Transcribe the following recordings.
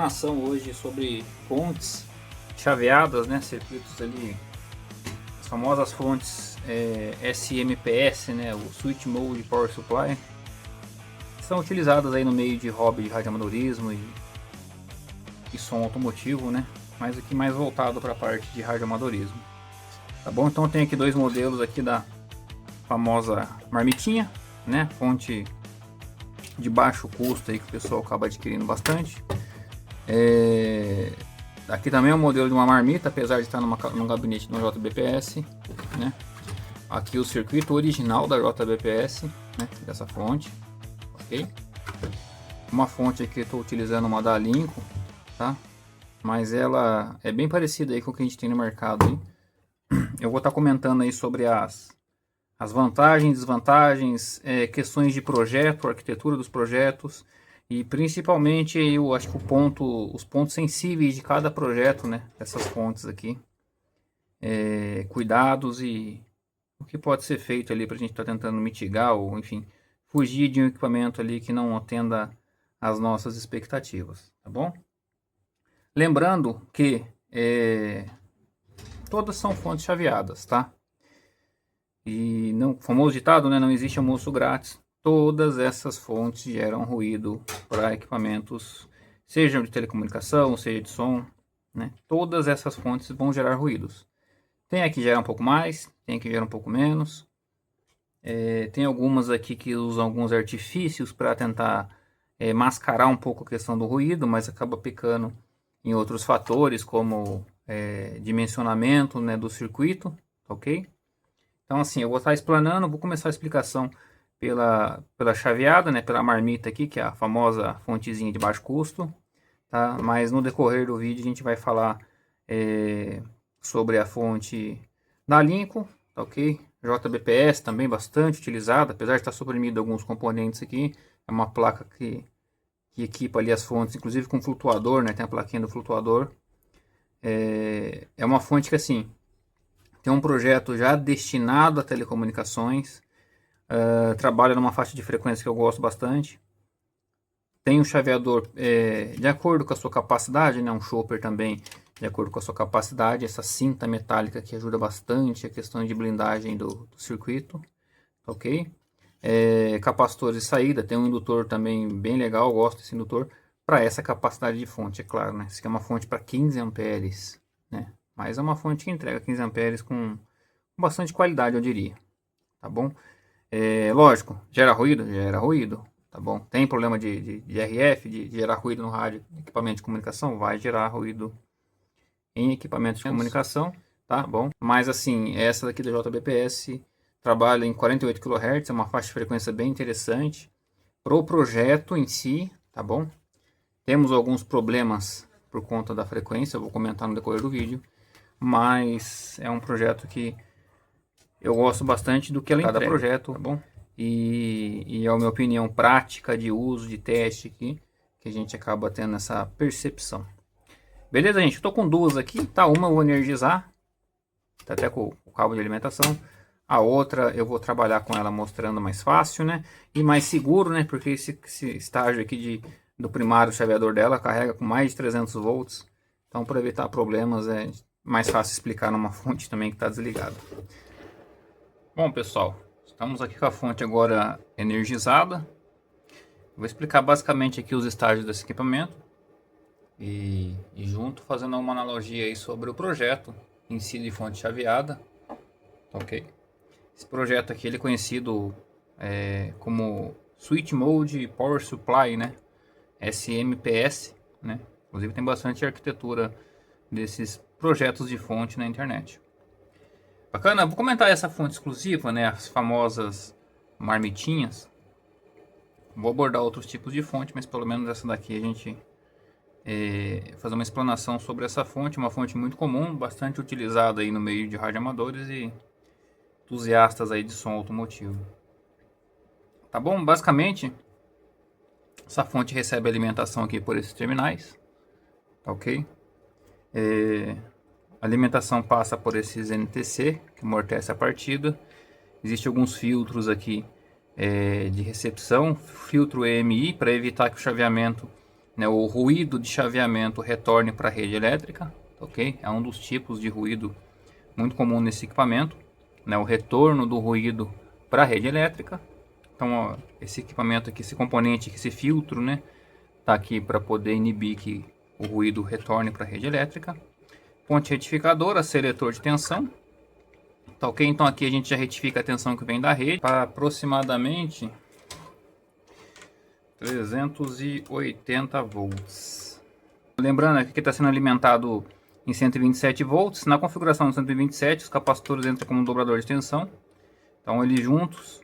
explanação hoje sobre fontes chaveadas, né, circuitos ali, as famosas fontes SMPS, né, o Switch Mode Power Supply, são utilizadas aí no meio de hobby de radioamadorismo e som automotivo, né, mas aqui mais voltado para a parte de radioamadorismo. Tá bom? Então tem aqui dois modelos aqui da famosa marmitinha, né, fonte de baixo custo aí que o pessoal acaba adquirindo bastante. Aqui também é um modelo de uma marmita, apesar de estar num gabinete de uma JBPS, né? Aqui o circuito original da JBPS, né? Dessa fonte, ok? Uma fonte aqui eu estou utilizando uma da Lincoln, tá? Mas ela é bem parecida aí com o que a gente tem no mercado, hein? Eu vou estar comentando aí sobre as vantagens, desvantagens, questões de projeto, arquitetura dos projetos e principalmente eu acho que os pontos sensíveis de cada projeto, né? Essas fontes aqui, cuidados e o que pode ser feito ali para a gente estar tentando mitigar ou enfim fugir de um equipamento ali que não atenda às nossas expectativas, tá bom? Lembrando que todas são fontes chaveadas, tá? E não, famoso ditado, né? Não existe almoço grátis. Todas essas fontes geram ruído para equipamentos, sejam de telecomunicação, seja de som, né? Todas essas fontes vão gerar ruídos. Tem aqui que gera um pouco mais, tem aqui que gera um pouco menos. Tem algumas aqui que usam alguns artifícios para tentar mascarar um pouco a questão do ruído, mas acaba pecando em outros fatores, como dimensionamento, né, do circuito, ok? Então assim, eu vou estar explanando, vou começar a explicação pela chaveada, né, pela marmita aqui, que é a famosa fontezinha de baixo custo, tá? Mas no decorrer do vídeo a gente vai falar sobre a fonte da Lincoln, tá, ok? JBPS também bastante utilizada, apesar de estar suprimido alguns componentes aqui, é uma placa que equipa ali as fontes, inclusive com flutuador, né, tem a plaquinha do flutuador. É uma fonte que assim, tem um projeto já destinado a telecomunicações, trabalha numa faixa de frequência que eu gosto bastante. Tem um chaveador de acordo com a sua capacidade, né? Um chopper também de acordo com a sua capacidade. Essa cinta metálica que ajuda bastante a questão de blindagem do circuito, ok? Capacitores de saída, tem um indutor também bem legal, eu gosto desse indutor para essa capacidade de fonte, é claro, né? Isso aqui é uma fonte para 15 amperes, né? Mas é uma fonte que entrega 15 amperes com bastante qualidade, eu diria, tá bom? Lógico, gera ruído, tá bom? Tem problema de RF, de gerar ruído no rádio, equipamento de comunicação, vai gerar ruído em equipamento de comunicação, tá bom? Mas assim, essa daqui da JBPS trabalha em 48 kHz, é uma faixa de frequência bem interessante pro projeto em si, tá bom? Temos alguns problemas por conta da frequência, eu vou comentar no decorrer do vídeo, mas é um projeto que eu gosto bastante do que ela entrega, cada projeto, tá bom? E é a minha opinião prática de uso, de teste aqui, que a gente acaba tendo essa percepção. Beleza, gente? Eu tô com duas aqui, tá? Uma eu vou energizar, tá até com o cabo de alimentação. A outra eu vou trabalhar com ela mostrando mais fácil, né? E mais seguro, né? Porque esse estágio aqui do primário chaveador dela carrega com mais de 300 volts. Então, para evitar problemas, é mais fácil explicar numa fonte também que está desligada. Bom, pessoal, estamos aqui com a fonte agora energizada. Vou explicar basicamente aqui os estágios desse equipamento e junto fazendo uma analogia aí sobre o projeto em si de fonte chaveada, ok? Esse projeto aqui ele é conhecido como Switch Mode Power Supply, né? SMPS, né? Inclusive tem bastante arquitetura desses projetos de fonte na internet. Bacana, vou comentar essa fonte exclusiva, né? As famosas marmitinhas. Vou abordar outros tipos de fonte, mas pelo menos essa daqui a gente fazer uma explanação sobre essa fonte, uma fonte muito comum, bastante utilizada aí no meio de radioamadores e entusiastas aí de som automotivo. Tá bom? Basicamente, essa fonte recebe alimentação aqui por esses terminais, tá ok? A alimentação passa por esses NTC, que amortece a partida. Existem alguns filtros aqui de recepção, filtro EMI, para evitar que o chaveamento né, o ruído de chaveamento retorne para a rede elétrica, ok? É um dos tipos de ruído muito comum nesse equipamento, né, o retorno do ruído para a rede elétrica. Então, ó, esse equipamento aqui, esse componente, esse filtro, né, tá aqui para poder inibir que o ruído retorne para a rede elétrica. Ponte retificadora, seletor de tensão. Tá ok? Então aqui a gente já retifica a tensão que vem da rede para aproximadamente 380 volts. Lembrando que está sendo alimentado em 127 volts. Na configuração de 127, os capacitores entram como um dobrador de tensão. Então eles juntos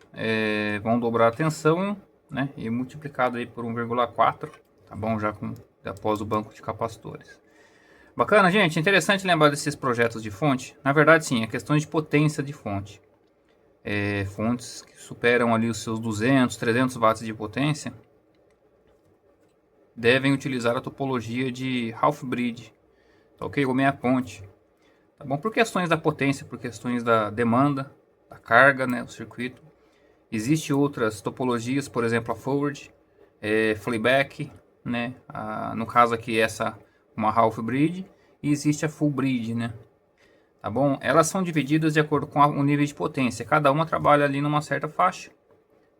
vão dobrar a tensão, né? E multiplicado aí por 1,4, tá bom? Já após o banco de capacitores. Bacana, gente. Interessante lembrar desses projetos de fonte. Na verdade, sim, é questões de potência de fonte. Fontes que superam ali os seus 200, 300 watts de potência devem utilizar a topologia de half bridge, tá ok? Ou meia ponte, tá bom? Por questões da potência, por questões da demanda, da carga, né, o circuito. Existem outras topologias, por exemplo, a forward, flyback, né? No caso aqui uma half bridge, e existe a full bridge, né? Tá bom? Elas são divididas de acordo com o nível de potência. Cada uma trabalha ali numa certa faixa,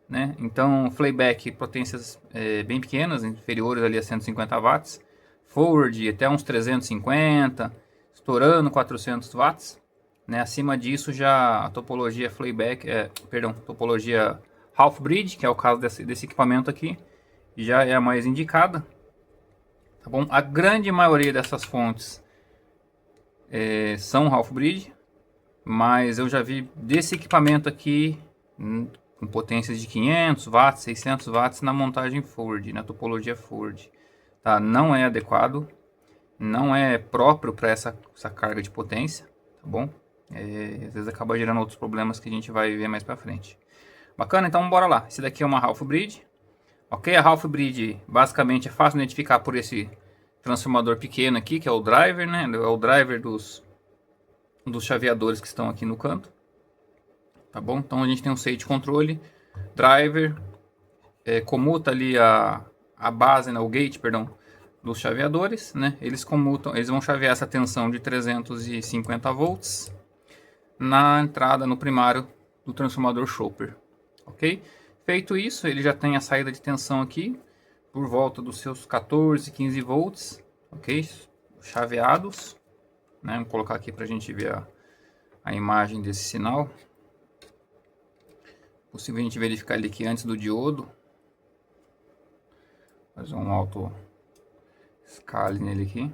né? Então, flyback, potências bem pequenas, inferiores ali a 150 watts. Forward até uns 350, estourando 400 watts. Né? Acima disso já a topologia flyback, topologia half bridge, que é o caso desse equipamento aqui, já é a mais indicada. Tá bom? A grande maioria dessas fontes são half bridge, mas eu já vi desse equipamento aqui com potências de 500 watts, 600 watts na montagem forward, na topologia forward. Tá? Não é adequado, não é próprio para essa carga de potência, tá bom? Às vezes acaba gerando outros problemas que a gente vai ver mais para frente. Bacana, então bora lá. Esse daqui é uma half bridge. Ok, a half bridge basicamente é fácil de identificar por esse transformador pequeno aqui, que é o driver, né? É o driver dos chaveadores que estão aqui no canto. Tá bom? Então a gente tem um state controle, driver, comuta ali a base, né? O gate, perdão, dos chaveadores, né? Eles vão chavear essa tensão de 350 volts na entrada, no primário do transformador chopper. Ok? Feito isso, ele já tem a saída de tensão aqui por volta dos seus 14, 15 volts, ok? Chaveados, né? Vamos colocar aqui para a gente ver a imagem desse sinal. Possível a gente verificar ele aqui antes do diodo. Fazer um auto scale nele aqui.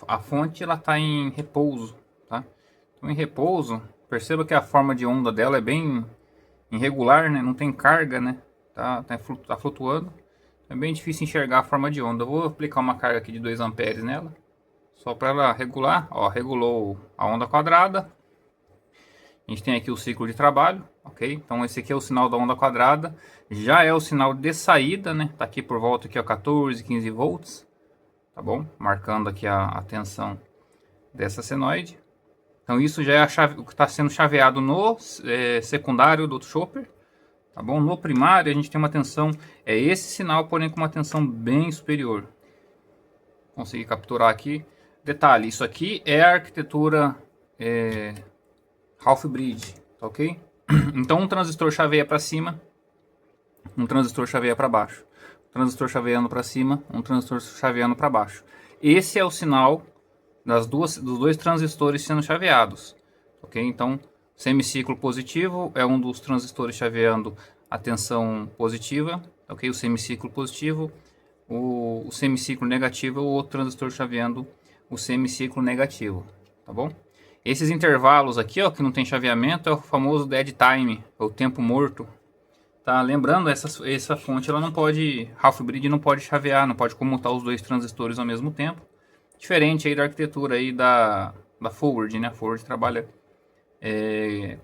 A fonte ela está em repouso, tá? Então, em repouso, perceba que a forma de onda dela é bem irregular, né? Não tem carga, né? Tá flutuando. É bem difícil enxergar a forma de onda. Eu vou aplicar uma carga aqui de 2 amperes nela, só para ela regular. Ó, regulou a onda quadrada. A gente tem aqui o ciclo de trabalho, ok? Então esse aqui é o sinal da onda quadrada. Já é o sinal de saída, né? Tá aqui por volta aqui, ó, 14, 15 volts, tá bom? Marcando aqui a tensão dessa senoide. Então isso já é o que está sendo chaveado no secundário do chopper, tá bom? No primário a gente tem uma tensão, esse sinal, porém com uma tensão bem superior. Consegui capturar aqui. Detalhe, isso aqui é a arquitetura half bridge, tá ok? Então um transistor chaveia para cima, um transistor chaveia para baixo, um transistor chaveando para cima, um transistor chaveando para baixo. Esse é o sinal dos dois transistores sendo chaveados, ok? Então semiciclo positivo é um dos transistores chaveando a tensão positiva, ok? O semiciclo positivo, o semiciclo negativo é o outro transistor chaveando o semiciclo negativo, tá bom? Esses intervalos aqui, ó, que não tem chaveamento, é o famoso dead time, o tempo morto. Tá? Lembrando, essa fonte ela não pode, half bridge não pode chavear, não pode comutar os dois transistores ao mesmo tempo. Diferente aí da arquitetura aí da forward, né? A forward trabalha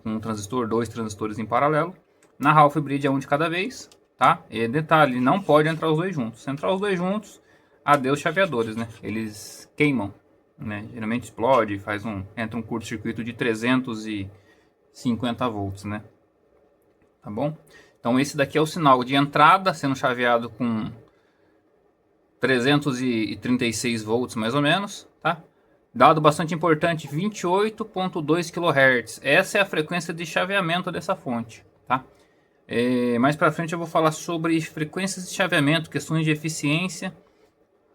com um transistor, 2 transistores em paralelo. Na half bridge é um de cada vez, tá? E detalhe, não pode entrar os dois juntos. Se entrar os dois juntos, adeus chaveadores, né? Eles queimam. Né? Geralmente explode, entra um curto-circuito de 350 volts, né? Tá bom? Então esse daqui é o sinal de entrada sendo chaveado com 336 volts mais ou menos, tá? Dado bastante importante, 28.2 kHz. Essa é a frequência de chaveamento dessa fonte, tá? Mais para frente eu vou falar sobre frequências de chaveamento, questões de eficiência.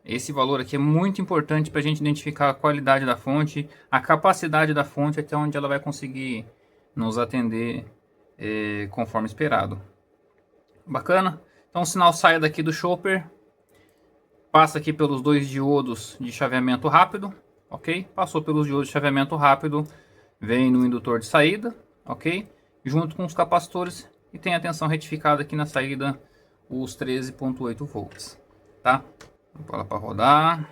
Esse valor aqui é muito importante para a gente identificar a qualidade da fonte, a capacidade da fonte, até onde ela vai conseguir nos atender conforme esperado. Bacana? Então o sinal sai daqui do chopper, passa aqui pelos dois diodos de chaveamento rápido, ok? Passou pelos diodos de chaveamento rápido, vem no indutor de saída, ok? Junto com os capacitores, e tem a tensão retificada aqui na saída, os 13.8 volts, tá? Vou pôr ela para rodar.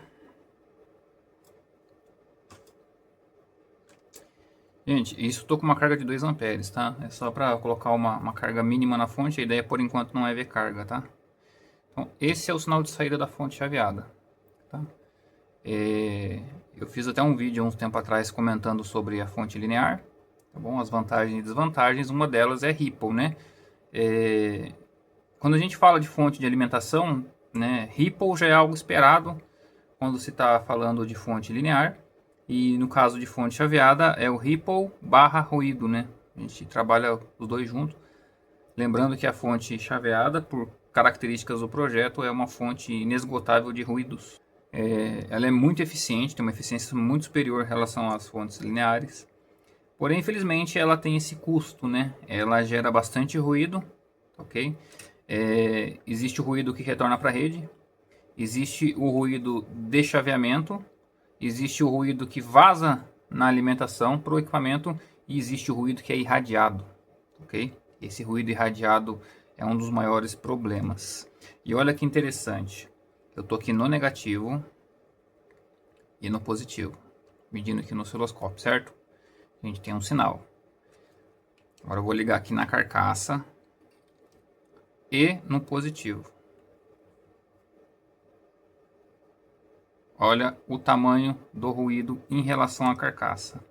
Gente, isso estou com uma carga de 2 amperes, tá? É só para colocar uma carga mínima na fonte, a ideia por enquanto não é ver carga, tá? Então, esse é o sinal de saída da fonte chaveada, tá? Eu fiz até um vídeo há uns tempo atrás comentando sobre a fonte linear, tá bom? As vantagens e desvantagens, uma delas é Ripple, né? Quando a gente fala de fonte de alimentação, né, Ripple já é algo esperado quando se está falando de fonte linear. E no caso de fonte chaveada é o Ripple barra ruído, né? A gente trabalha os dois juntos. Lembrando que a fonte chaveada, por características do projeto, é uma fonte inesgotável de ruídos. Ela é muito eficiente, tem uma eficiência muito superior em relação às fontes lineares. Porém, infelizmente, ela tem esse custo, né? Ela gera bastante ruído, ok? Existe o ruído que retorna para a rede, existe o ruído de chaveamento, existe o ruído que vaza na alimentação para o equipamento e existe o ruído que é irradiado, ok? Esse ruído irradiado é um dos maiores problemas. E olha que interessante, eu estou aqui no negativo e no positivo, medindo aqui no osciloscópio, certo? A gente tem um sinal. Agora eu vou ligar aqui na carcaça e no positivo. Olha o tamanho do ruído em relação à carcaça.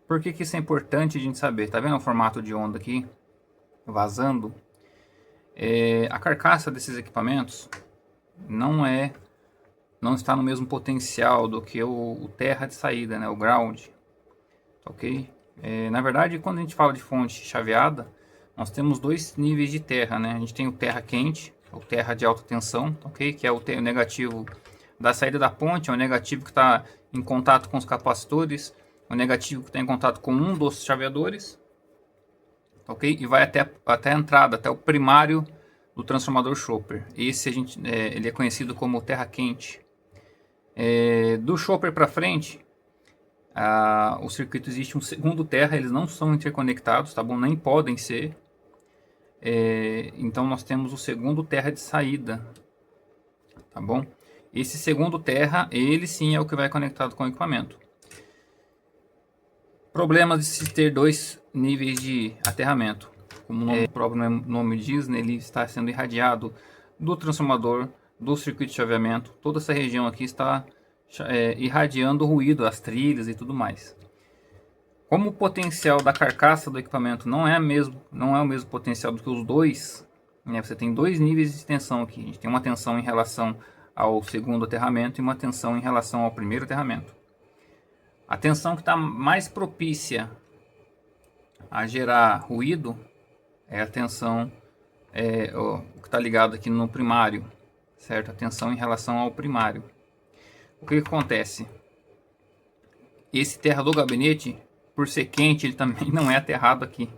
Por que isso é importante a gente saber? Tá vendo o formato de onda aqui? Vazando. A carcaça desses equipamentos não está no mesmo potencial do que o terra de saída, né? O ground. Ok? Na verdade, quando a gente fala de fonte chaveada, nós temos dois níveis de terra, né? A gente tem o terra quente, o terra de alta tensão, ok? Que é o negativo da saída da ponte, é o negativo que está em contato com os capacitores, o negativo que está em contato com um dos chaveadores, ok? E vai até a entrada, até o primário do transformador chopper. Esse ele é conhecido como terra quente. Do chopper para frente, o circuito existe um segundo terra, eles não são interconectados, tá bom? Nem podem ser. Então nós temos o segundo terra de saída, tá bom? Esse segundo terra, ele sim é o que vai conectado com o equipamento. Problemas de se ter dois níveis de aterramento. Como o próprio nome diz, né, ele está sendo irradiado do transformador, do circuito de chaveamento. Toda essa região aqui está irradiando o ruído, as trilhas e tudo mais. Como o potencial da carcaça do equipamento não é o mesmo potencial do que os dois, né, você tem dois níveis de tensão aqui. A gente tem uma tensão em relação ao segundo aterramento e uma tensão em relação ao primeiro aterramento. A tensão que está mais propícia a gerar ruído é a tensão o que está ligado aqui no primário, certo? A tensão em relação ao primário. O que acontece? Esse terra do gabinete, por ser quente, ele também não é aterrado aqui,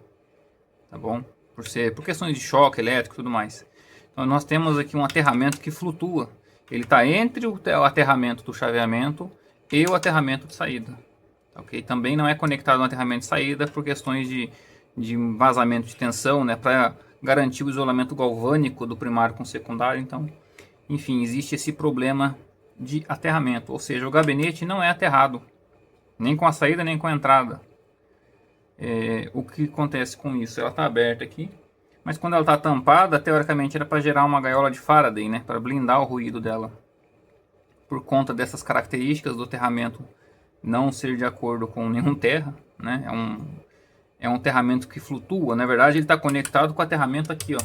tá bom? Por questões de choque elétrico e tudo mais. Então nós temos aqui um aterramento que flutua. Ele está entre o aterramento do chaveamento e o aterramento de saída. Okay? Também não é conectado no aterramento de saída por questões de vazamento de tensão, né? Para garantir o isolamento galvânico do primário com o secundário. Então, enfim, existe esse problema de aterramento. Ou seja, o gabinete não é aterrado, nem com a saída nem com a entrada. O que acontece com isso? Ela está aberta aqui. Mas quando ela está tampada, teoricamente era para gerar uma gaiola de Faraday, né? Para blindar o ruído dela. Por conta dessas características do aterramento não ser de acordo com nenhum terra, né? É um aterramento que flutua. Na verdade, ele está conectado com o aterramento aqui, ó,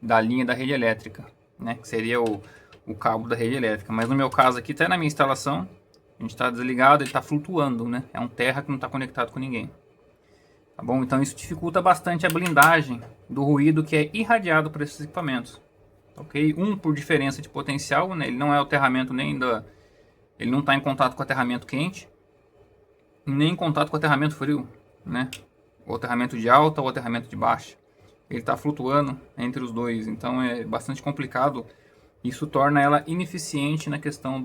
da linha da rede elétrica, né? Que seria o o cabo da rede elétrica. Mas no meu caso aqui, até na minha instalação, a gente está desligado, ele está flutuando, né? É um terra que não está conectado com ninguém. Tá bom? Então isso dificulta bastante a blindagem do ruído que é irradiado por esses equipamentos. Ok? Por diferença de potencial, né? Ele não é o aterramento nem da... Ele não está em contato com o aterramento quente, nem em contato com o aterramento frio, né? O aterramento de alta ou o aterramento de baixa. Ele está flutuando entre os dois, então é bastante complicado. Isso torna ela ineficiente na questão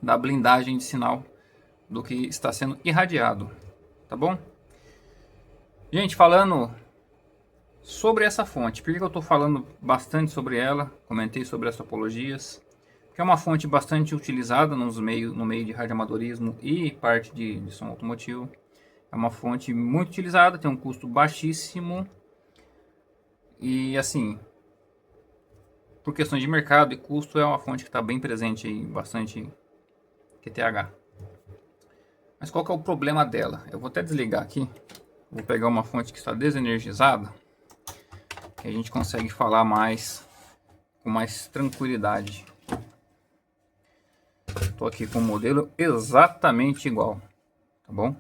da blindagem de sinal do que está sendo irradiado, tá bom? Gente, falando sobre essa fonte, por que eu estou falando bastante sobre ela? Comentei sobre as topologias, que é uma fonte bastante utilizada no meio de radioamadorismo e parte de som automotivo. É uma fonte muito utilizada, tem um custo baixíssimo e assim, por questões de mercado e custo, é uma fonte que está bem presente aí, bastante QTH. Mas qual que é o problema dela? Eu vou até desligar aqui, vou pegar uma fonte que está desenergizada, que a gente consegue falar com mais tranquilidade. Estou aqui com o modelo exatamente igual, tá bom?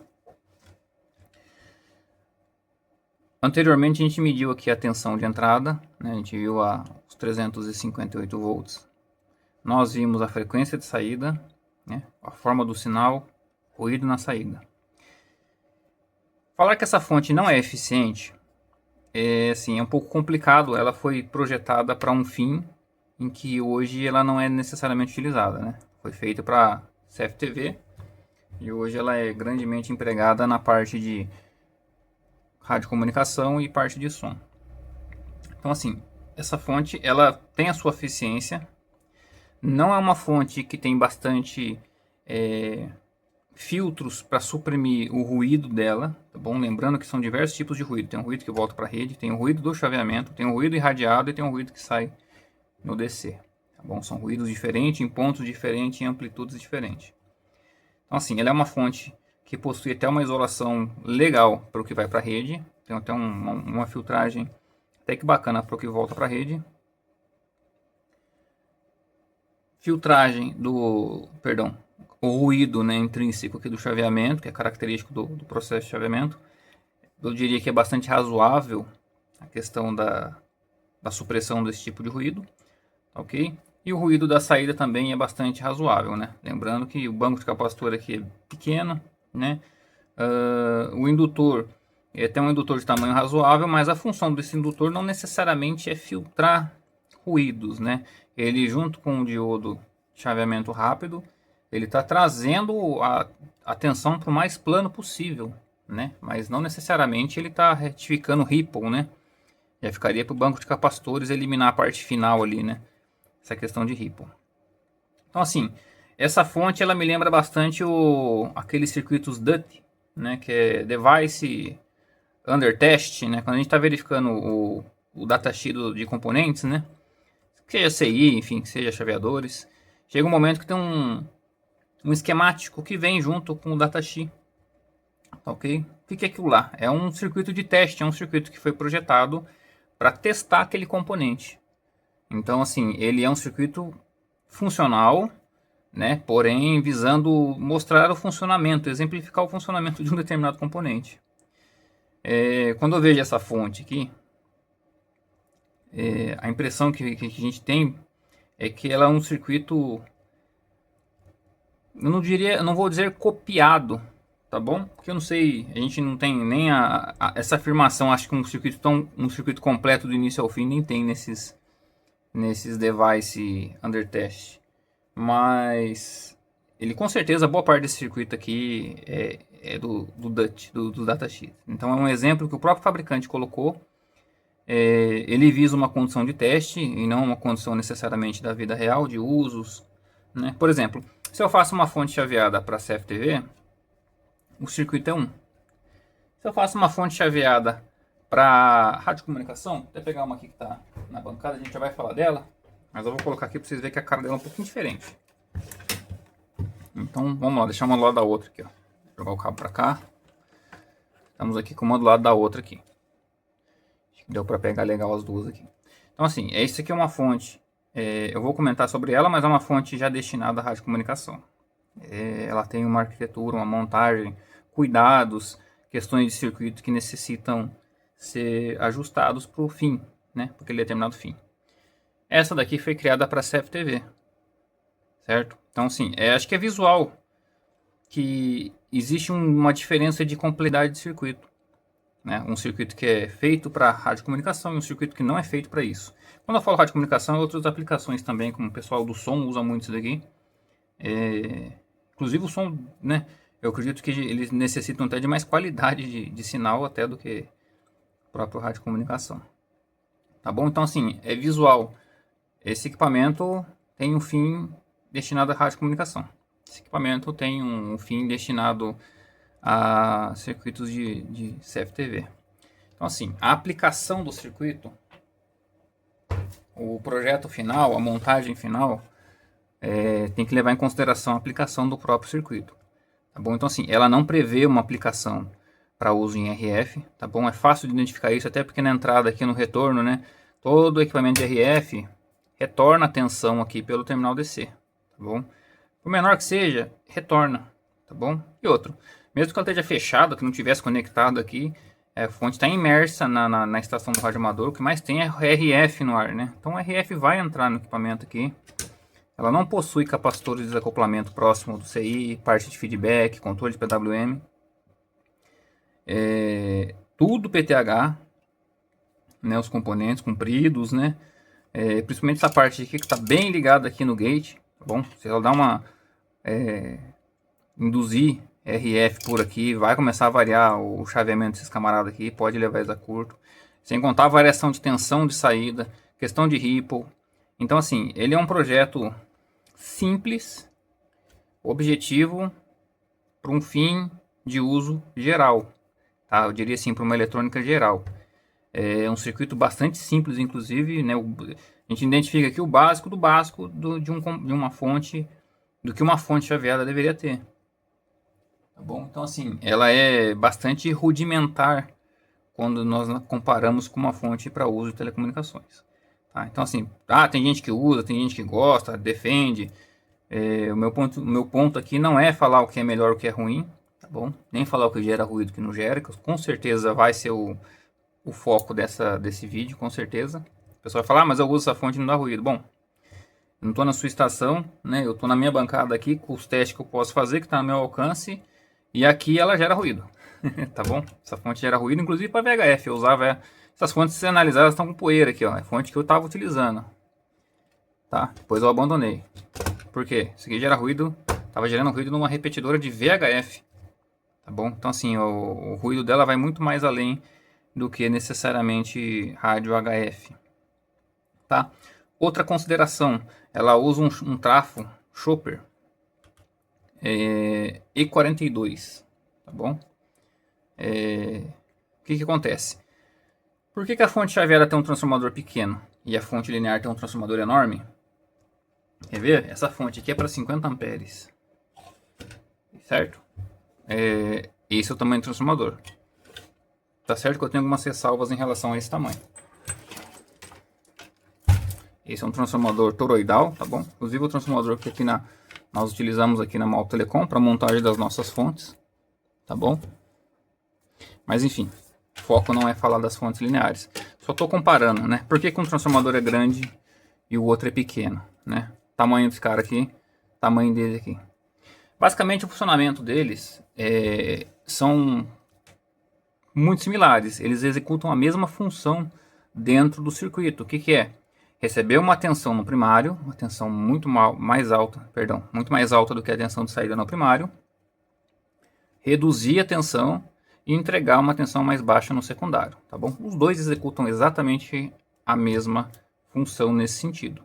Anteriormente a gente mediu aqui a tensão de entrada, né? A gente viu os 358 volts. Nós vimos a frequência de saída, né? A forma do sinal, ruído na saída. Falar que essa fonte não é eficiente é um pouco complicado. Ela foi projetada para um fim em que hoje ela não é necessariamente utilizada, né? Foi feita para CFTV e hoje ela é grandemente empregada na parte de radiocomunicação e parte de som. Então assim, essa fonte ela tem a sua eficiência, não é uma fonte que tem bastante filtros para suprimir o ruído dela, tá bom? Lembrando que são diversos tipos de ruído, tem um ruído que volta para a rede, tem o ruído do chaveamento, tem o ruído irradiado e tem o ruído que sai no DC, tá bom? São ruídos diferentes, em pontos diferentes, em amplitudes diferentes. Então assim, ela é uma fonte que possui até uma isolação legal para o que vai para a rede, tem até uma filtragem até que bacana para o que volta para a rede. Filtragem o ruído, né, intrínseco aqui do chaveamento, que é característico do processo de chaveamento. Eu diria que é bastante razoável a questão da supressão desse tipo de ruído, ok? E o ruído da saída também é bastante razoável, né? Lembrando que o banco de capacitor aqui é pequeno, né? O indutor tem um indutor de tamanho razoável, mas a função desse indutor não necessariamente é filtrar ruídos, né? Ele junto com o diodo de chaveamento rápido, ele está trazendo a tensão para o mais plano possível, né? Mas não necessariamente ele está retificando ripple, né? Já ficaria para o banco de capacitores eliminar a parte final ali, né? Essa questão de ripple. Então assim, essa fonte ela me lembra bastante aqueles circuitos DUT, né? Que é Device Under Test, né? Quando a gente está verificando o datasheet de componentes, né? Seja CI, enfim, seja chaveadores, chega um momento que tem um esquemático que vem junto com o datasheet, ok? O que é aquilo lá? É um circuito de teste, é um circuito que foi projetado para testar aquele componente. Então, assim, ele é um circuito funcional, né? Porém, visando mostrar o funcionamento, exemplificar o funcionamento de um determinado componente. Quando eu vejo essa fonte aqui, a impressão que a gente tem é que ela é um circuito, eu não vou dizer copiado, tá bom? Porque eu não sei, a gente não tem nem essa afirmação. Acho que um circuito completo do início ao fim nem tem nesses device under test, mas ele com certeza, boa parte desse circuito aqui é do DUT, do datasheet. Então é um exemplo que o próprio fabricante colocou. Ele visa uma condição de teste e não uma condição necessariamente da vida real, de usos, né? Por exemplo, se eu faço uma fonte chaveada para CFTV, o circuito é 1. Se eu faço uma fonte chaveada para radiocomunicação, vou até pegar uma aqui que está na bancada, a gente já vai falar dela, mas eu vou colocar aqui para vocês verem que a cara dela é um pouquinho diferente. Então vamos lá, deixar uma do lado da outra aqui, ó. Jogar o cabo para cá. Estamos aqui com uma do lado da outra aqui. Acho que deu para pegar legal as duas aqui. Então assim, essa aqui é uma fonte Eu vou comentar sobre ela, mas é uma fonte já destinada à radiocomunicação. Ela tem uma arquitetura, uma montagem, cuidados, questões de circuito que necessitam ser ajustados para o fim, né, para aquele determinado fim. Essa daqui foi criada para CFTV, certo? Então, assim, acho que é visual que existe uma diferença de complexidade de circuito. Né? Um circuito que é feito para radiocomunicação e um circuito que não é feito para isso. Quando eu falo radiocomunicação, outras aplicações também, como o pessoal do som usa muito isso daqui. Inclusive o som, né? Eu acredito que eles necessitam até de mais qualidade de sinal até do que o próprio radiocomunicação. Tá bom? Então, assim, é visual. Esse equipamento tem um fim destinado à radiocomunicação. Esse equipamento tem um fim destinado a circuitos de CFTV. Então, assim, a aplicação do circuito, o projeto final, a montagem final, tem que levar em consideração a aplicação do próprio circuito. Tá bom? Então, assim, ela não prevê uma aplicação para uso em RF, tá bom? É fácil de identificar isso, até porque na entrada aqui no retorno, né, todo equipamento de RF retorna a tensão aqui pelo terminal DC, tá bom? Por menor que seja, retorna, tá bom? E outro, mesmo que ela esteja fechada, que não tivesse conectado aqui, a fonte está imersa na estação do radioamador, o que mais tem é RF no ar, né? Então o RF vai entrar no equipamento aqui. Ela não possui capacitor de desacoplamento próximo do CI, parte de feedback, controle de PWM. Tudo PTH, né? Os componentes compridos, né? Principalmente essa parte aqui que está bem ligada aqui no gate, tá bom? Se ela dá uma induzir RF por aqui, vai começar a variar o chaveamento desses camaradas aqui, pode levar eles a curto. Sem contar a variação de tensão de saída, questão de ripple. Então, assim, ele é um projeto simples, objetivo, para um fim de uso geral. Tá? Eu diria assim, para uma eletrônica geral. É um circuito bastante simples, inclusive, né? A gente identifica aqui o básico do básico de uma fonte, do que uma fonte chaveada deveria ter. Tá bom? Então, assim, ela é bastante rudimentar quando nós comparamos com uma fonte para uso de telecomunicações. Tá? Então, assim, tem gente que usa, tem gente que gosta, defende. O meu ponto aqui não é falar o que é melhor, o que é ruim, tá bom? Nem falar o que gera ruído, o que não gera, que com certeza vai ser o foco desse vídeo, com certeza. O pessoal vai falar, mas eu uso essa fonte e não dá ruído. Bom, eu não estou na sua estação, né? Eu estou na minha bancada aqui, com os testes que eu posso fazer, que está no meu alcance. E aqui ela gera ruído, tá bom? Essa fonte gera ruído, inclusive para VHF. Eu usava essas fontes, se analisar, elas estão com poeira aqui, ó. É a fonte que eu estava utilizando, tá? Depois eu abandonei. Por quê? Isso aqui gera ruído, estava gerando ruído numa repetidora de VHF, tá bom? Então, assim, o ruído dela vai muito mais além do que necessariamente rádio HF, tá? Outra consideração, ela usa um trafo Chopper E42, tá bom? O que acontece? Por que a fonte chaveada tem um transformador pequeno e a fonte linear tem um transformador enorme? Quer ver? Essa fonte aqui é para 50 amperes, certo? Esse é o tamanho do transformador. Tá certo que eu tenho algumas ressalvas em relação a esse tamanho. Esse é um transformador toroidal, tá bom? Inclusive o transformador que aqui nós utilizamos aqui na Malta Telecom para montagem das nossas fontes, tá bom? Mas enfim, o foco não é falar das fontes lineares. Só estou comparando, né? Por que um transformador é grande e o outro é pequeno, né? Tamanho desse cara aqui, tamanho dele aqui. Basicamente o funcionamento deles são muito similares. Eles executam a mesma função dentro do circuito. O que é? Receber uma tensão no primário, uma tensão muito mais alta do que a tensão de saída no primário, reduzir a tensão e entregar uma tensão mais baixa no secundário, tá bom? Os dois executam exatamente a mesma função nesse sentido.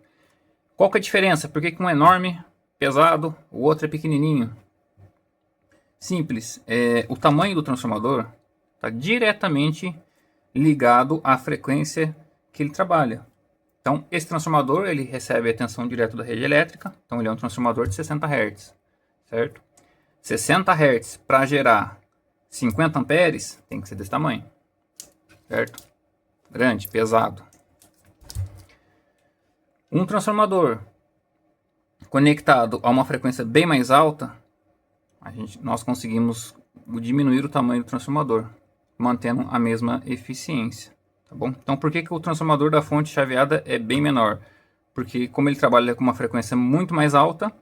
Qual que é a diferença? Por que um é enorme, pesado, o outro é pequenininho? Simples, o tamanho do transformador está diretamente ligado à frequência que ele trabalha. Então, esse transformador ele recebe a tensão direto da rede elétrica, então ele é um transformador de 60 Hz, certo? 60 Hz para gerar 50 amperes tem que ser desse tamanho, certo? Grande, pesado. Um transformador conectado a uma frequência bem mais alta, nós conseguimos diminuir o tamanho do transformador, mantendo a mesma eficiência, tá bom? Então, por que o transformador da fonte chaveada é bem menor? Porque como ele trabalha com uma frequência muito mais alta,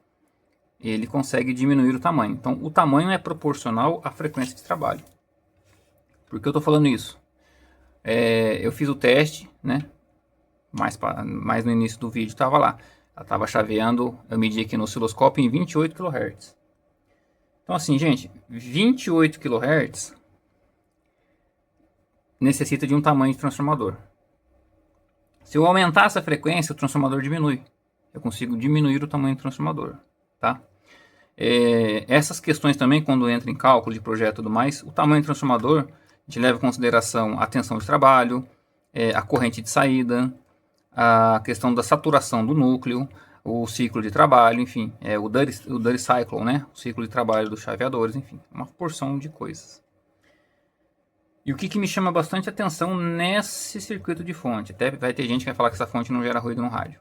ele consegue diminuir o tamanho. Então, o tamanho é proporcional à frequência de trabalho. Por que eu estou falando isso? Eu fiz o teste, né? Mais no início do vídeo estava lá. Ela estava chaveando, eu medi aqui no osciloscópio em 28 kHz. Então assim, gente, 28 kHz necessita de um tamanho de transformador. Se eu aumentar essa frequência, o transformador diminui. Eu consigo diminuir o tamanho do transformador, tá? Essas questões também, quando entra em cálculo de projeto e tudo mais, o tamanho do transformador, a gente leva em consideração a tensão de trabalho, a corrente de saída, a questão da saturação do núcleo, o ciclo de trabalho, enfim, o Duty Cycle, né? O ciclo de trabalho dos chaveadores, enfim, uma porção de coisas. E o que me chama bastante atenção nesse circuito de fonte? Até vai ter gente que vai falar que essa fonte não gera ruído no rádio.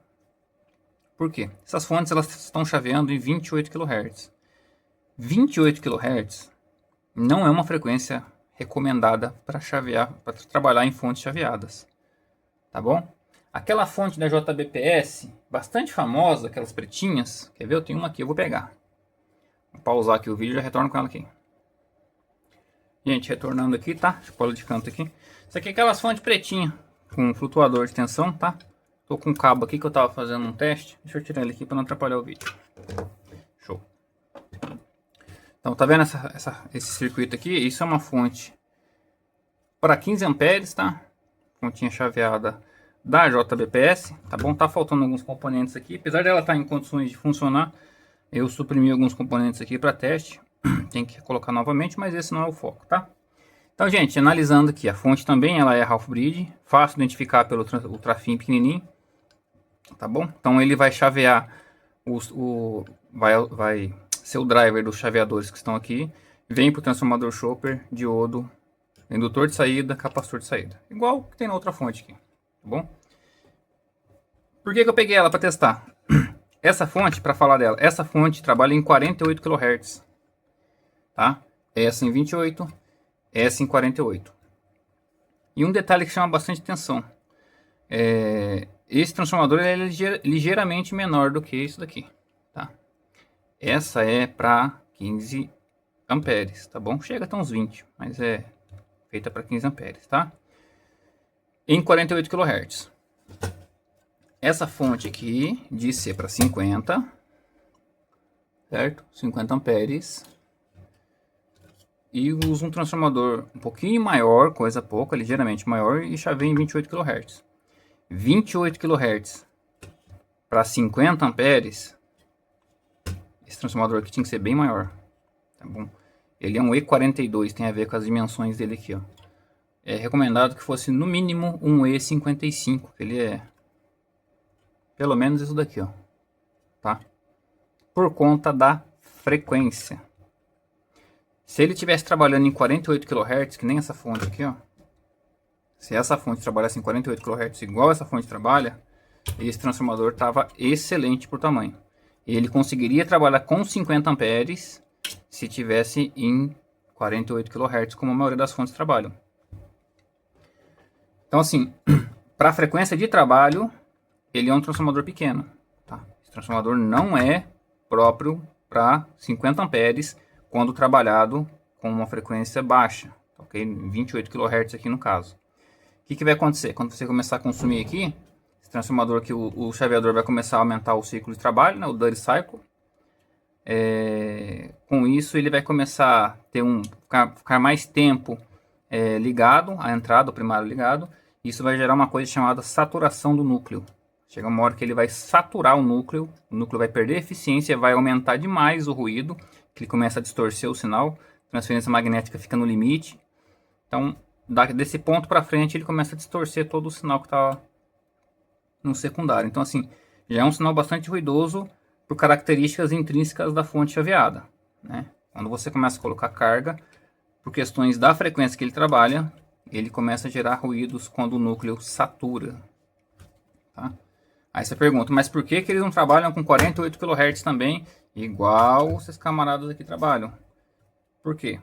Por quê? Essas fontes elas estão chaveando em 28 kHz. 28 kHz não é uma frequência recomendada para chavear, para trabalhar em fontes chaveadas. Tá bom? Aquela fonte da JBPS, bastante famosa, aquelas pretinhas. Quer ver? Eu tenho uma aqui, eu vou pegar. Vou pausar aqui o vídeo e já retorno com ela aqui. Gente, retornando aqui, tá? Deixa eu pôr ela de canto aqui. Isso aqui é aquelas fontes pretinhas, com flutuador de tensão, tá? Tô com um cabo aqui que eu tava fazendo um teste. Deixa eu tirar ele aqui para não atrapalhar o vídeo. Show. Então, tá vendo esse circuito aqui? Isso é uma fonte para 15 amperes, tá? Fontinha chaveada da JBPS, tá bom? Tá faltando alguns componentes aqui. Apesar dela estar em condições de funcionar, eu suprimi alguns componentes aqui para teste. Tem que colocar novamente, mas esse não é o foco, tá? Então, gente, analisando aqui, a fonte também ela é half bridge, fácil de identificar pelo ultrafim pequenininho, tá bom? Então ele vai chavear vai ser o driver dos chaveadores que estão aqui, vem para o transformador chopper, diodo, indutor de saída, capacitor de saída, igual que tem na outra fonte aqui, tá bom? Por que eu peguei ela para testar? Essa fonte, para falar dela, essa fonte trabalha em 48 kHz, tá? Essa em 28, essa em 48. E um detalhe que chama bastante atenção, esse transformador é ligeiramente menor do que isso daqui, tá? Essa é para 15 amperes, tá bom? Chega até uns 20, mas é feita para 15 amperes, tá? Em 48 kHz. Essa fonte aqui diz ser para 50, certo? 50 amperes. E usa um transformador um pouquinho maior, coisa pouca, ligeiramente maior, e chaveia em 28 kHz. 28 kHz para 50 amperes, esse transformador aqui tinha que ser bem maior, tá bom? Ele é um E42, tem a ver com as dimensões dele aqui, ó. É recomendado que fosse no mínimo um E55, que ele é pelo menos isso daqui, ó, tá? Por conta da frequência. Se ele estivesse trabalhando em 48 kHz, que nem essa fonte aqui, ó. Se essa fonte trabalhasse em 48 kHz igual essa fonte trabalha, esse transformador estava excelente por tamanho. Ele conseguiria trabalhar com 50 amperes se tivesse em 48 kHz, como a maioria das fontes trabalham. Então assim, para a frequência de trabalho, ele é um transformador pequeno, tá? Esse transformador não é próprio para 50 amperes quando trabalhado com uma frequência baixa, ok? 28 kHz aqui no caso. O que vai acontecer? Quando você começar a consumir aqui, esse transformador aqui, o chaveador vai começar a aumentar o ciclo de trabalho, né, o Duty Cycle. Com isso ele vai começar a ficar mais tempo ligado, a entrada, o primário ligado. Isso vai gerar uma coisa chamada saturação do núcleo. Chega uma hora que ele vai saturar o núcleo vai perder eficiência, vai aumentar demais o ruído, que ele começa a distorcer o sinal, a transferência magnética fica no limite. Então, desse ponto para frente, ele começa a distorcer todo o sinal que está no secundário. Então, assim, já é um sinal bastante ruidoso por características intrínsecas da fonte chaveada, né? Quando você começa a colocar carga, por questões da frequência que ele trabalha, ele começa a gerar ruídos quando o núcleo satura, tá? Aí você pergunta, mas por que que eles não trabalham com 48 kHz também, igual esses camaradas aqui trabalham? Por quê?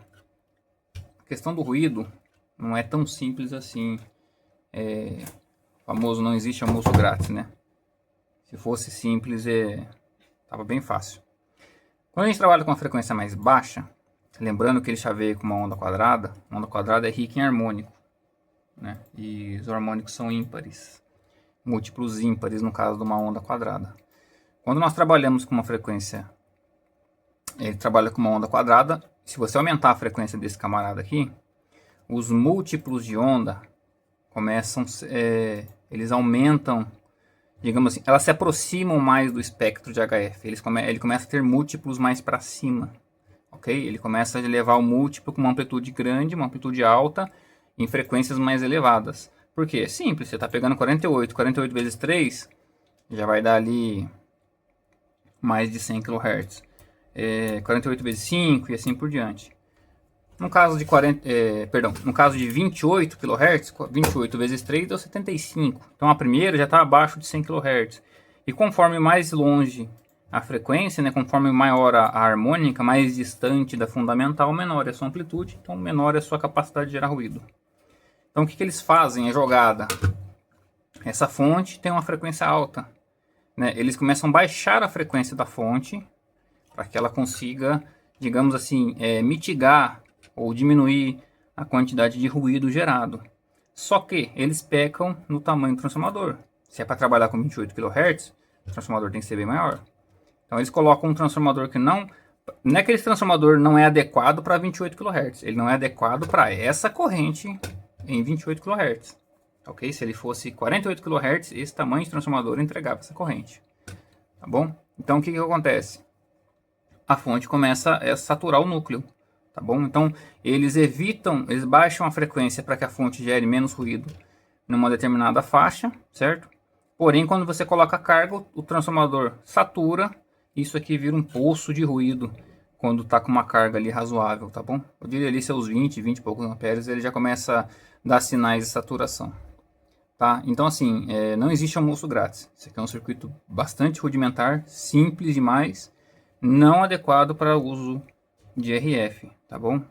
A questão do ruído não é tão simples assim. Famoso não existe almoço grátis, né? Se fosse simples, tava bem fácil. Quando a gente trabalha com uma frequência mais baixa, lembrando que ele chaveia com uma onda quadrada é rica em harmônico, né? E os harmônicos são ímpares, múltiplos ímpares no caso de uma onda quadrada. Quando nós trabalhamos com uma frequência, ele trabalha com uma onda quadrada, se você aumentar a frequência desse camarada aqui, os múltiplos de onda começam, eles aumentam, digamos assim, elas se aproximam mais do espectro de HF. Ele começa a ter múltiplos mais para cima, ok? Ele começa a levar o múltiplo com uma amplitude grande, uma amplitude alta, em frequências mais elevadas. Por quê? É simples, você está pegando 48 vezes 3, já vai dar ali mais de 100 kHz. 48 vezes 5 e assim por diante. No caso de no caso de 28 kHz, 28 vezes 3 deu 75. Então a primeira já está abaixo de 100 kHz. E conforme mais longe a frequência, né, conforme maior a harmônica, mais distante da fundamental, menor é a sua amplitude, então menor é a sua capacidade de gerar ruído. Então o que eles fazem? A jogada. Essa fonte tem uma frequência alta, né? Eles começam a baixar a frequência da fonte para que ela consiga, digamos assim, mitigar ou diminuir a quantidade de ruído gerado. Só que eles pecam no tamanho do transformador. Se é para trabalhar com 28 kHz, o transformador tem que ser bem maior. Então eles colocam um transformador que não é que esse transformador não é adequado para 28 kHz. Ele não é adequado para essa corrente em 28 kHz. Ok? Se ele fosse 48 kHz, esse tamanho de transformador entregava essa corrente. Tá bom? Então o que acontece? A fonte começa a saturar o núcleo. Tá bom? Então eles baixam a frequência para que a fonte gere menos ruído numa determinada faixa, certo? Porém, quando você coloca carga, o transformador satura, isso aqui vira um poço de ruído quando está com uma carga ali razoável, tá bom? Eu diria ali seus 20 e poucos amperes, ele já começa a dar sinais de saturação. Tá? Então assim, não existe almoço grátis. Esse aqui é um circuito bastante rudimentar, simples demais, não adequado para uso de RF, tá bom?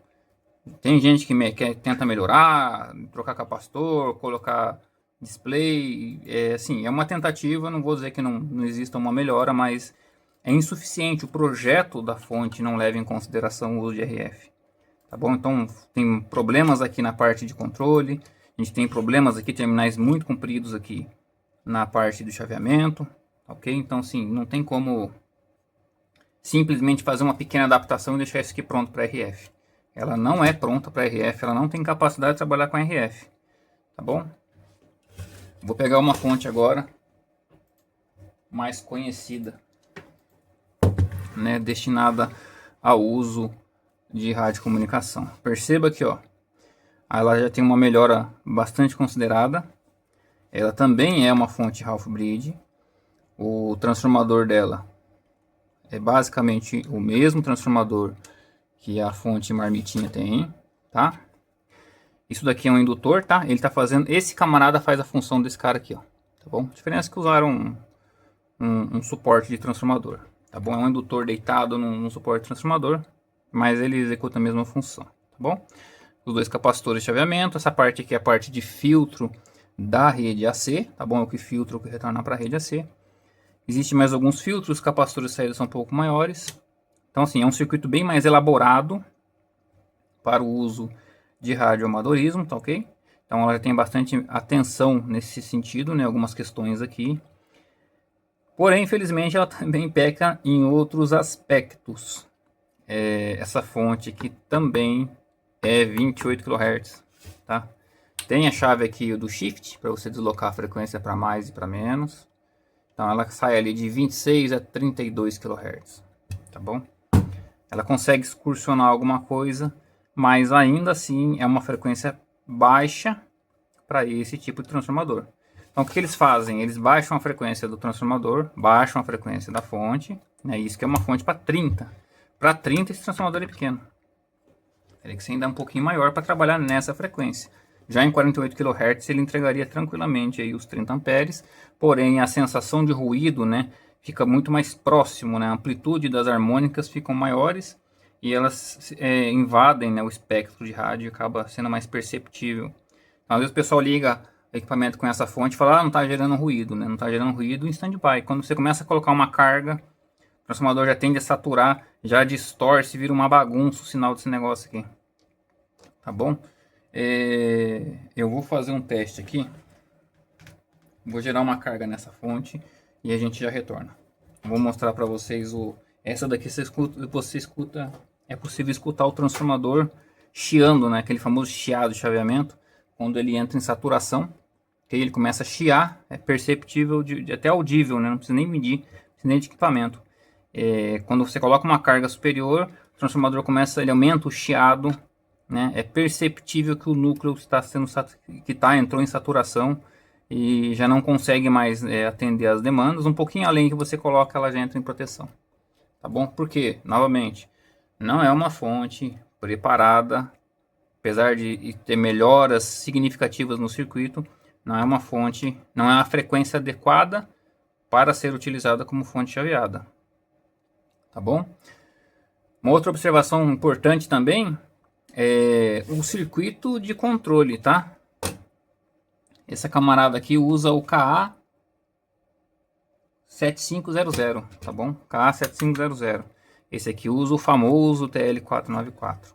Tem gente que tenta melhorar, trocar capacitor, colocar display, assim, é uma tentativa, não vou dizer que não exista uma melhora, mas é insuficiente, o projeto da fonte não leva em consideração o uso de RF, tá bom? Então tem problemas aqui na parte de controle, a gente tem problemas aqui, terminais muito compridos aqui na parte do chaveamento, ok? Então sim, não tem como simplesmente fazer uma pequena adaptação e deixar isso aqui pronto para RF. Ela não é pronta para RF, ela não tem capacidade de trabalhar com RF, tá bom? Vou pegar uma fonte agora mais conhecida, né, destinada ao uso de radiocomunicação. Perceba aqui, ó, ela já tem uma melhora bastante considerada. Ela também é uma fonte half bridge. O transformador dela é basicamente o mesmo transformador que a fonte marmitinha tem, tá? Isso daqui é um indutor, tá? Ele tá fazendo, esse camarada faz a função desse cara aqui, ó, tá bom? A diferença é que usaram um suporte de transformador, tá bom? É um indutor deitado num suporte de transformador, mas ele executa a mesma função, tá bom? Os dois capacitores de chaveamento, essa parte aqui é a parte de filtro da rede AC, tá bom? É o que filtra, o que retorna para a rede AC. Existem mais alguns filtros, os capacitores de saída são um pouco maiores. Então assim, é um circuito bem mais elaborado para o uso de radioamadorismo, tá ok? Então ela tem bastante atenção nesse sentido, né? Algumas questões aqui. Porém, infelizmente, ela também peca em outros aspectos. Essa fonte aqui também é 28 kHz, tá? Tem a chave aqui do shift para você deslocar a frequência para mais e para menos. Então ela sai ali de 26 a 32 kHz, tá bom? Ela consegue excursionar alguma coisa, mas ainda assim é uma frequência baixa para esse tipo de transformador. Então o que eles fazem? Eles baixam a frequência do transformador, baixam a frequência da fonte, né? Isso que é uma fonte para 30. Para 30 esse transformador é pequeno. Teria que ser ainda um pouquinho maior para trabalhar nessa frequência. Já em 48 kHz ele entregaria tranquilamente aí os 30 amperes, porém a sensação de ruído, né, fica muito mais próximo, né, a amplitude das harmônicas ficam maiores e elas invadem, né, o espectro de rádio e acaba sendo mais perceptível. Então, às vezes o pessoal liga equipamento com essa fonte e fala, não está gerando ruído, né, não está gerando ruído em standby. Quando você começa a colocar uma carga, o transformador já tende a saturar, já distorce, vira uma bagunça o sinal desse negócio aqui. Tá bom? Eu vou fazer um teste aqui. Vou gerar uma carga nessa fonte e a gente já retorna. Vou mostrar para vocês essa daqui você escuta, é possível escutar o transformador chiando, né? Aquele famoso chiado de chaveamento, quando ele entra em saturação, que ele começa a chiar, é perceptível, até audível, né? Não precisa nem medir, não precisa nem de equipamento. Quando você coloca uma carga superior, o transformador ele aumenta o chiado, né? É perceptível que o núcleo entrou em saturação e já não consegue mais atender as demandas. Um pouquinho além que você coloca, ela já entra em proteção. Tá bom? Porque, novamente, não é uma fonte preparada, apesar de ter melhoras significativas no circuito, não é uma fonte, não é uma frequência adequada para ser utilizada como fonte chaveada. Tá bom? Uma outra observação importante também é o circuito de controle, tá? Essa camarada aqui usa o KA7500, tá bom? KA7500. Esse aqui usa o famoso TL494.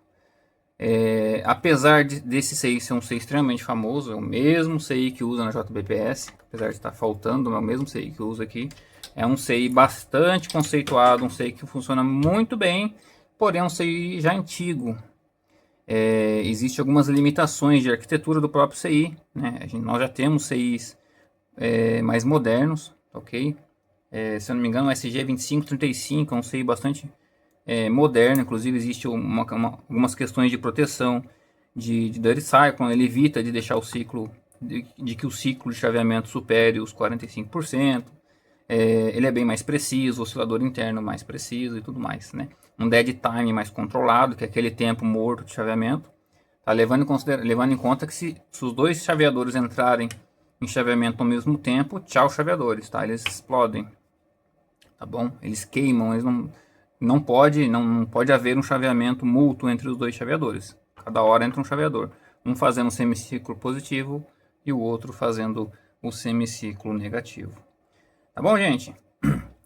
Apesar desse CI ser um CI extremamente famoso, é o mesmo CI que usa na JBPS, apesar de estar faltando, é o mesmo CI que usa aqui. É um CI bastante conceituado, um CI que funciona muito bem, porém é um CI já antigo. Existem algumas limitações de arquitetura do próprio CI, né? Nós já temos CIs mais modernos, ok? Se eu não me engano, o SG2535 é um CI bastante moderno, inclusive existe algumas questões de proteção de dirty cycle, ele evita de deixar o ciclo, de que o ciclo de chaveamento supere os 45%. Ele é bem mais preciso, oscilador interno mais preciso e tudo mais, né? Um dead time mais controlado, que é aquele tempo morto de chaveamento, tá? Levando em conta que se os dois chaveadores entrarem em chaveamento ao mesmo tempo, tchau chaveadores, tá? Eles explodem, tá bom? Eles queimam, eles não pode haver um chaveamento mútuo entre os dois chaveadores. Cada hora entra um chaveador, um fazendo um semiciclo positivo e o outro fazendo o semiciclo negativo. Tá bom, gente?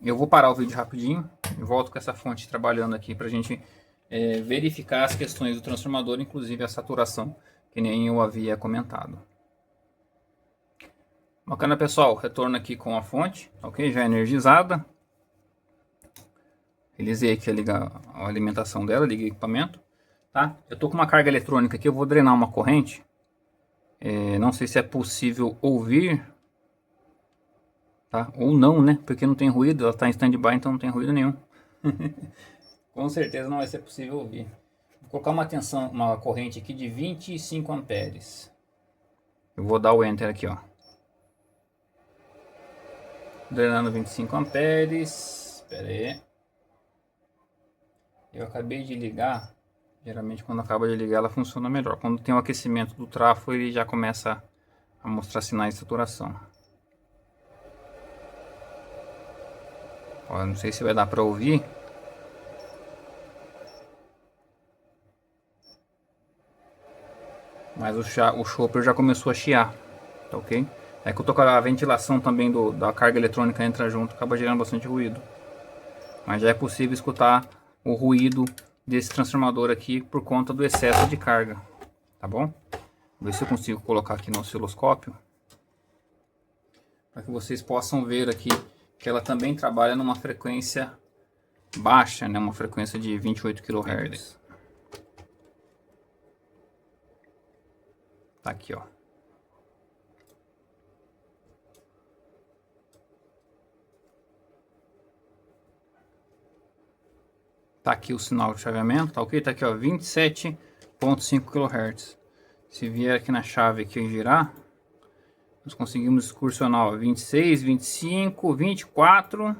Eu vou parar o vídeo rapidinho e volto com essa fonte trabalhando aqui para a gente verificar as questões do transformador, inclusive a saturação, que nem eu havia comentado. Bacana, pessoal, retorno aqui com a fonte, ok? Já energizada. Realizei aqui a alimentação dela, liguei o equipamento, tá? Eu tô com uma carga eletrônica aqui, eu vou drenar uma corrente. Não sei se é possível ouvir, tá? Ou não, né? Porque não tem ruído, ela está em standby, então não tem ruído nenhum. Com certeza não vai ser possível ouvir. Vou colocar uma corrente aqui de 25 amperes. Eu vou dar o enter aqui, ó. Drenando 25 amperes. Espera aí. Eu acabei de ligar. Geralmente quando acaba de ligar ela funciona melhor. Quando tem o aquecimento do trafo ele já começa a mostrar sinais de saturação. Ó, não sei se vai dar para ouvir. Mas o chopper já começou a chiar, tá ok? É que eu tô com a ventilação também da carga eletrônica entra junto, acaba gerando bastante ruído. Mas já é possível escutar o ruído desse transformador aqui por conta do excesso de carga, tá bom? Vou ver se eu consigo colocar aqui no osciloscópio, para que vocês possam ver aqui que ela também trabalha numa frequência baixa, né? Uma frequência de 28 kHz. Tá aqui, ó. Tá aqui o sinal de chaveamento, tá ok? Tá aqui, ó, 27.5 kHz. Se vier aqui na chave aqui e girar, nós conseguimos excursionar, ó, 26, 25, 24,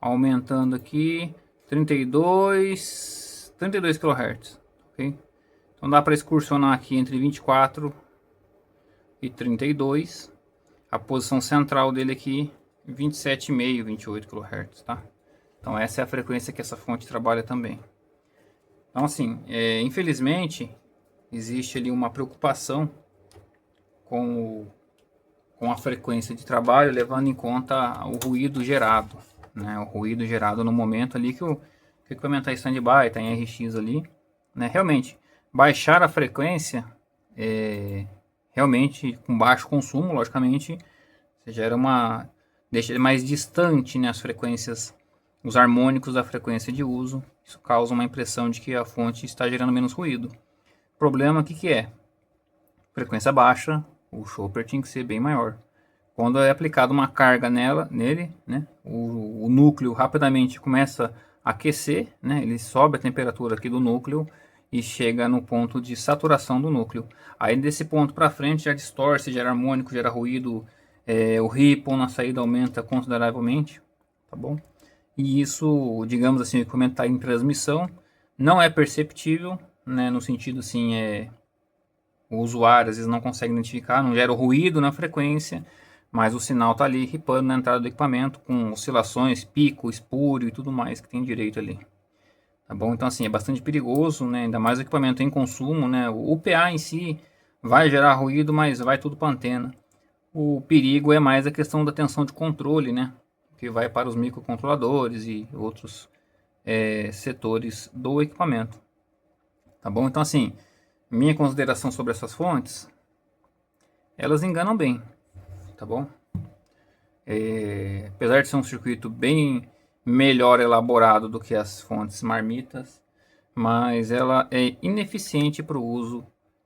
aumentando aqui, 32 kHz, ok? Então dá para excursionar aqui entre 24 e 32. A posição central dele aqui 27,5, 28 kHz, tá? Então essa é a frequência que essa fonte trabalha também. Então assim, infelizmente existe ali uma preocupação com a frequência de trabalho, levando em conta o ruído gerado, né? O ruído gerado no momento ali que o equipamento está em stand-by, está em RX ali, né? Realmente, baixar a frequência, realmente com baixo consumo, logicamente, você gera deixa mais distante, né, as frequências, os harmônicos da frequência de uso. Isso causa uma impressão de que a fonte está gerando menos ruído. O problema, o que é? Frequência baixa, o chopper tinha que ser bem maior. Quando é aplicada uma carga nele, né, o núcleo rapidamente começa a aquecer, né, ele sobe a temperatura aqui do núcleo e chega no ponto de saturação do núcleo. Aí desse ponto para frente já distorce, gera harmônico, gera ruído, o ripple na saída aumenta consideravelmente, tá bom? E isso, digamos assim, o equipamento está em transmissão, não é perceptível, né, no sentido assim, o usuário às vezes não consegue identificar, não gera ruído na frequência, mas o sinal está ali ripando na entrada do equipamento com oscilações, pico, espúrio e tudo mais que tem direito ali. Tá bom? Então assim, é bastante perigoso, né? Ainda mais o equipamento em consumo, né? O PA em si vai gerar ruído, mas vai tudo para a antena. O perigo é mais a questão da tensão de controle, né? Que vai para os microcontroladores e outros setores do equipamento. Tá bom? Então assim, minha consideração sobre essas fontes, elas enganam bem, tá bom? Apesar de ser um circuito bem melhor elaborado do que as fontes marmitas, mas ela é ineficiente para o uso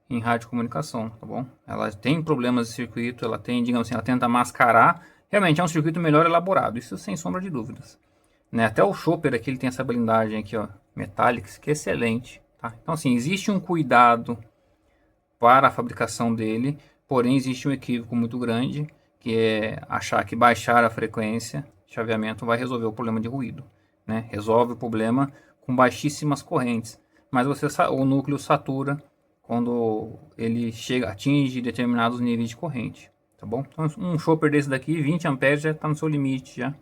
em radiocomunicação, tá bom? Ela tem problemas de circuito, ela tem, digamos assim, ela tenta mascarar. Realmente é um circuito melhor elaborado, isso sem sombra de dúvidas, né? Até o chopper aqui ele tem essa blindagem aqui, ó, Metallics, que é excelente, tá? Então assim, existe um cuidado para a fabricação dele, porém existe um equívoco muito grande, que é achar que baixar a frequência de chaveamento vai resolver o problema de ruído, né? Resolve o problema com baixíssimas correntes, mas o núcleo satura quando ele atinge determinados níveis de corrente, tá bom? Então um chopper desse daqui, 20 amperes já está no seu limite já.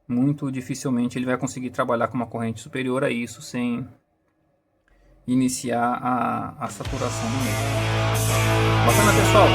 Muito dificilmente ele vai conseguir trabalhar com uma corrente superior a isso sem iniciar a saturação do núcleo. Bacana, pessoal?